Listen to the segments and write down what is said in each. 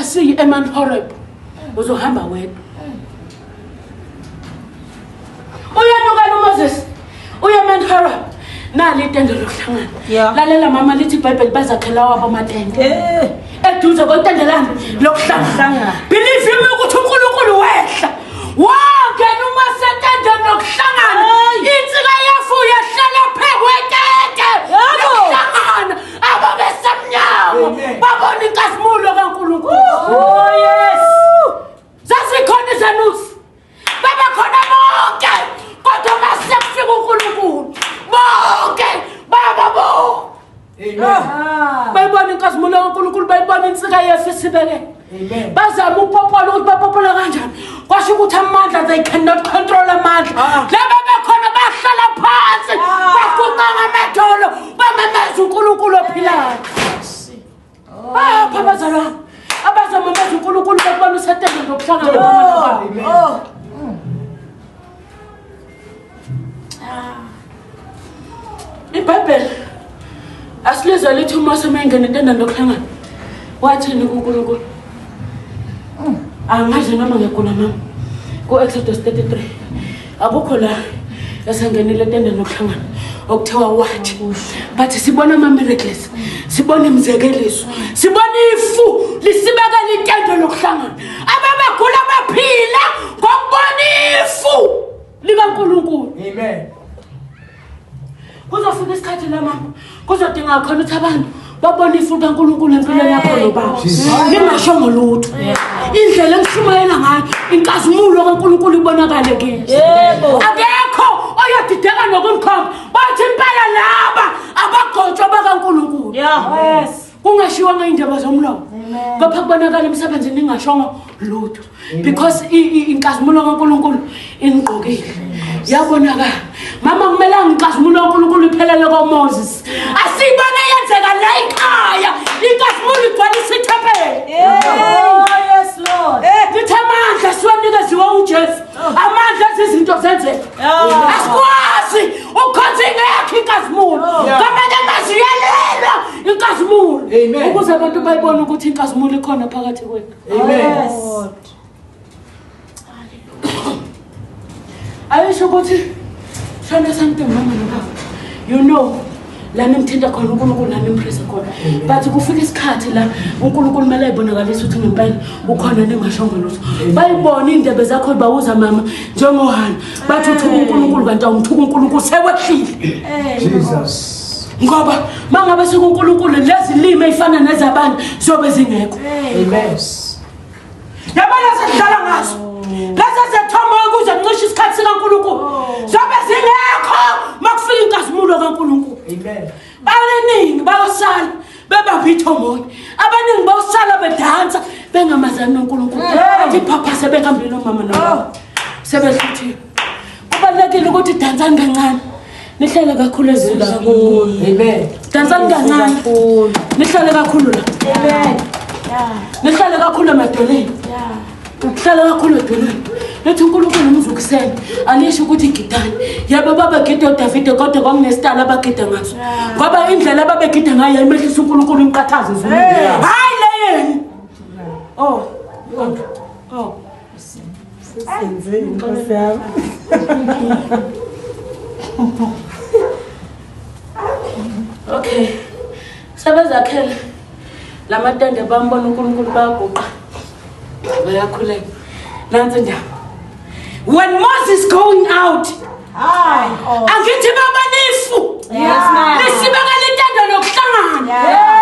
Asi eman horrible. Uzohamba wedwa. Uyanuka noMoses. Uyaman horrible. Nali itende lokuhlangana. Lalela mama lithi iBhayibheli bazakhela wabo amatende. Eduze kwetende lami lokuhlangana. Believe me ukuthi uNkulunkulu wehla. Wonke noma setende lokuhlangana. Insika yafu yahlala phekwetende. Lokuhlangana ababesemnyango. Babona inkazimulo kaNkulunkulu. Oh yes. Sasikhona izanusi. Baba khona bonke. Kodwa masefika uNkulunkulu. Bonke baba bo. Amen. Bayibona inkazimulo kaNkulunkulu, bayibona insika yesu sibeke. Amen. Bazama upopolo ukuthi bapopola kanjani. Kwasho ukuthi amandla they cannot control amandla. Laba bekhona bahlala phansi. Baguqa ngamadolo. Bamemeza uNkulunkulu ophilayo. Pha bazalwane. Abazamemeza uNkulunkulu babona usetende lokuhlangana nabantu babo. iBhayibheli asilizwe lithi uMose mangena intanda lokuhlangana wathini kuNkulunkulu angazi noma ngekuna mama ku-Exodus 33 akukho la esangenile intanda lokuhlangana okuthiwa wathi bathi sibona ama-miracles sibona imizekeliso sibona ifu lisibekela intanda lokuhlangana ababagula baphila ngokubona ifu likaNkulunkulu. Amen. Kuzofika isikhathi la mama kuzodinga khona ukuthi abantu babone ifu kaNkulunkulu empilweni yakho nobaba. Ningasho ngolutho. Indlela engishumayela ngayo inkazimulo kaNkulunkulu ibonakale kimi. Yebo. Akekho oyadideka nokungikhomba bathi impela laba abagcotshwa bakaNkulunkulu. Yes. Kungashiwa ngeindaba zomlomo. Ngapha kubonakala emsebenzini ningashongo lutho because inkazimulo kaNkulunkulu ingqokile. Yabonakala mama kumele ngikazimulo kaNkulunkulu iphelele koMoses. Asibone yenzeka la ekhaya inkazimulo igcwala isithempeli. Oh yes Lord. Ngithamandla siwanikeziwe uJesu. Amandla ezizinto zenzeka. Asikwazi ukukhoza ingekho inkazimulo. Kamele maziyelelwa inkazimulo. Amen. Ukuze abantu bayibone ukuthi inkazimulo ikhona phakathi kwethu. Amen. Ayisho ukuthi shona something mama nobaba. You know la nimthinta khona uNkulunkulu la nimpresa khona. But kufika isikhathi la uNkulunkulu mele ayibonakalise ukuthi ngempela ukhona ningashongo lutho. Bayibona indebe zakho bawuza mama njengoHana. Bathi uthuka uNkulunkulu kanti awumthuka uNkulunkulu sekwehlile. Jesus. Ngoba mangabe sikuNkulunkulu lezi lime efana nezabantu zobe zingekho. Amen. Yabona sidlala ngazo. Lasa sethoma ukuze ncishe isikhathi sikaNkulunkulu. Zobe zingekho makufika inkazimulo kaNkulunkulu. Amen. Abaningi bayosala bebamba ithomoya. Abaningi bayosala bedansa bengamazani noNkulunkulu. Bathi papa sebehambile umama nobaba. Sebesithi kubalekile ukuthi dansani kancane. Nihlale kakhulu ezweni kaNkulunkulu. Amen. Dansani kancane. Nihlale kakhulu la. Amen. Nihlale kakhulu emadoleni. Uhlala kakhulu edolweni. Lethi uNkulunkulu umvukusene. Alisho ukuthi igidane. Yabo baba gide uDavid kodwa kwakunesitala abagida ngaso. Ngoba indlela ababegida ngayo ayimehlisa uNkulunkulu imqathazo ezweni. Hayi le yeni. Oh. Senze inkosi yami. Okay. Sabazakhela lamatende bambona uNkulunkulu bayaguqa. When Moses going out, angithi baba nifu. Yes ma'am.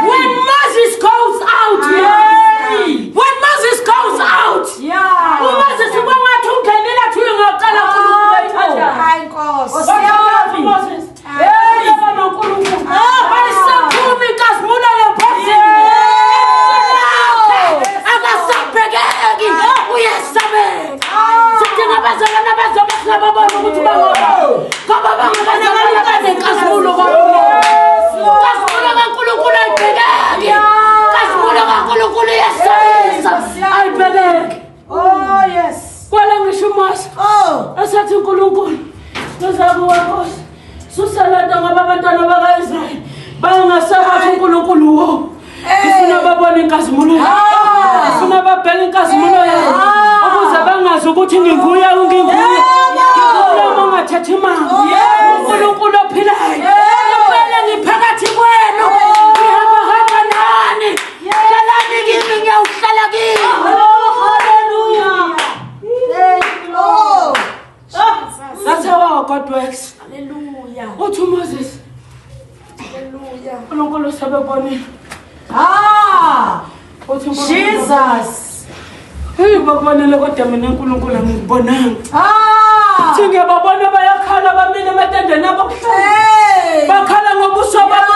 When Moses goes out, when Moses goes out, Moses wangathi ungenela thuyo ngaqala uNkulunkulu. Hayi Nkosi. Moses. Yebo noNkulunkulu. Bayisaphuma inkazimulo yomphezulu. Oh yes. Kwala ngisho Mose. Asathi uNkulunkulu ngezakuwa Nkosi. Susalanda ngoba abantwana ukuthi nginguye ngikubona ungathathi imali uNkulunkulu ophilayo kumele ngiphakathi kwenu ngihamba nani hlalani kimi ngiyawuhlala kimi hallelujah that's how God works hallelujah uthi Moses hallelujah uNkulunkulu sebebonile Jesus babonile kodwa mina uNkulunkulu angibonanga ngiyababona bayakhala bamile ematendeni abo bakhala ngobuso babo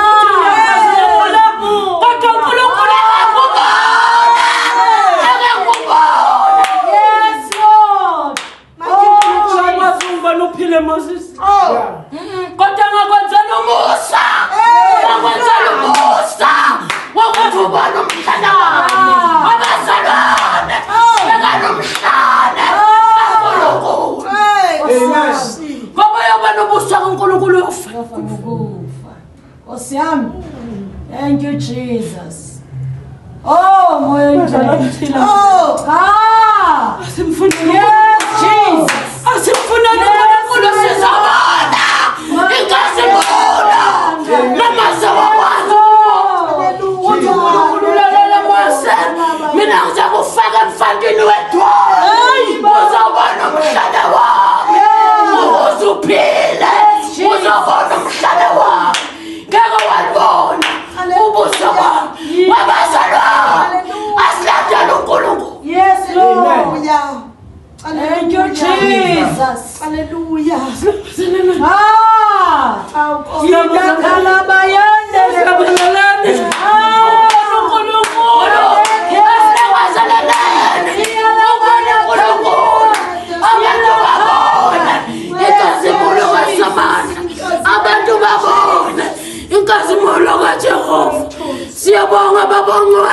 kodwa uNkulunkulu akangibona yes Lord ngiyabazumba uphile Moses kodwa ngakwenzela umusa wokuthi ubona umhlana abazalwane benganomhlane kaNkulunkulu ngoba yabona ubuso kaNkulunkulu ufa Nkosi yami thank you Jesus moya njalo asimfuna yes Jesus asimfuna uNkulunkulu sizabona ingazibona namazawa mina ngizakufaka emfantini wedwala uzobona umhlaba wami uzuphile uzobona umhlaba wami ngeke walibona ubuso bami wabazalwane asilandele uNkulunkulu yes Lord thank you Jesus hallelujah yidakhala bayande abantu babona inkazimulo kaJehova siyabonga babongwe